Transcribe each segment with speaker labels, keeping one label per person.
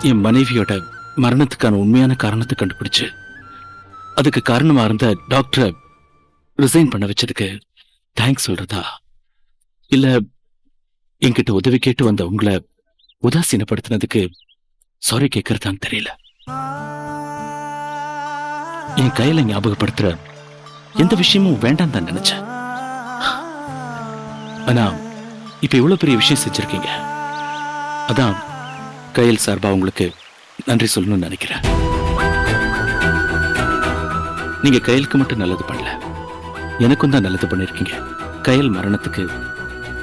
Speaker 1: என் மனைவியோட மரணத்துக்கான உண்மையான காரணத்தை கண்டுபிடிச்சு அதுக்கு காரணமா இருந்த டாக்டரை ரிசைன் பண்ண வச்சதுக்கு தேங்க்ஸ் சொல்றதா இல்ல என்கிட்ட உதவி கேட்டு வந்த உங்களை உதாசீனப்படுத்தினதுக்கு சாரி கேட்கறதான்னு தெரியல. என் கையில ஞாபகப்படுத்துற எந்த விஷயமும் வேண்டாம் தான் நினைச்சேன். ஆனா இப்ப இவ்வளவு பெரிய விஷயம் செஞ்சிருக்கீங்க. அதான் கையல் சார்பா உங்களுக்கு நன்றி சொல்லணும்னு நினைக்கிறேன். நீங்க கையலுக்கு மட்டும் நல்லது பண்ணல, எனக்கும் தான் நல்லது பண்ணிருக்கீங்க. கையல் மரணத்துக்கு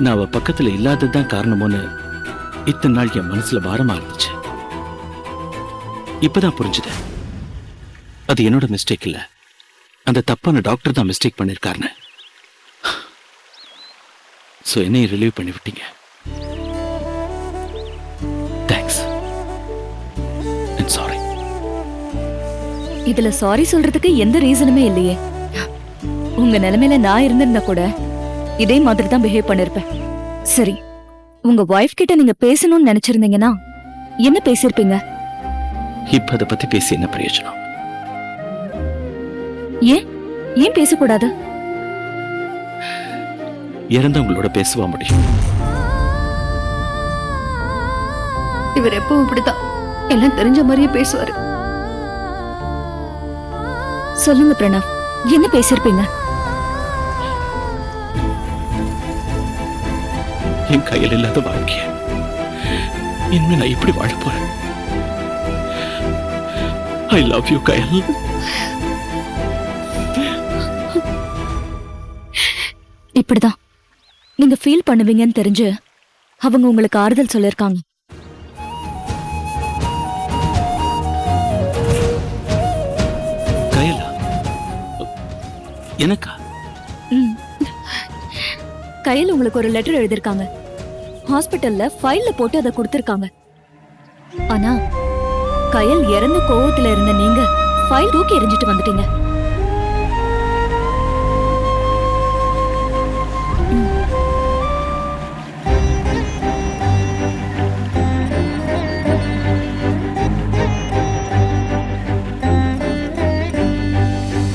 Speaker 1: நான் அவ பக்கத்துல இல்லாததுதான் காரணமோன்னு இத்தனை நாள் என் மனசுல பாரமா இருந்துச்சு. இப்பதான் புரிஞ்சுது அது என்னோட மிஸ்டேக் இல்ல, அந்த தப்பான டாக்டர் தான் மிஸ்டேக் பண்ணிருக்காருன்னு. சோ என்னையும் ரிலீவ் பண்ணி விட்டீங்க. தேங்க்ஸ். I'm sorry.
Speaker 2: இதுல சாரி சொல்றதுக்கு எந்த ரீசனுமே இல்லையே. உங்க நிலைமையில நான் இருந்திருந்தா கூட இதே மாதிரி தான் பிஹேவ் பண்ணிருப்பேன். சரி, உங்க வைஃப் கிட்ட நீங்க பேசணும்னு நினைச்சிருந்தீங்கன்னா என்ன பேசிருப்பீங்க?
Speaker 1: இப்ப அதை பத்தி பேசி என்ன பிரயோஜனம்?
Speaker 2: ஏன் பேசக்கூடாது?
Speaker 1: இறந்தவங்களோட பேசுவா முடியும்.
Speaker 3: இவர் எப்பவும் இப்படிதான் எல்லாம் தெரிஞ்ச மாதிரியே பேசுவாரு.
Speaker 2: சொல்லுங்க பிரணவ், என்ன பேசிருப்பீங்க?
Speaker 1: என் கையில் இல்லாத வாழ்க்கைய இனிமே நான் எப்படி வாழ போறேன்? ஐ லவ் யூ கயல்.
Speaker 2: இப்படிதான் நீங்க ஃபீல் பண்ணுவீங்கன்னு தெரிஞ்சு அவங்க உங்களுக்கு ஆறுதல் சொல்லிருக்காங்க.
Speaker 1: கயலா? எனக்கா?
Speaker 2: கையில் உங்களுக்கு ஒரு லெட்டர் எழுதிருக்காங்க. ஹாஸ்பிட்டல்ல ஃபைல்ல போட்டு அதை கொடுத்திருக்காங்க. ஆனா கயல் இறந்த கோவத்துல இருந்த நீங்க ஃபைல் தூக்கி எறிஞ்சிட்டு வந்துட்டீங்க.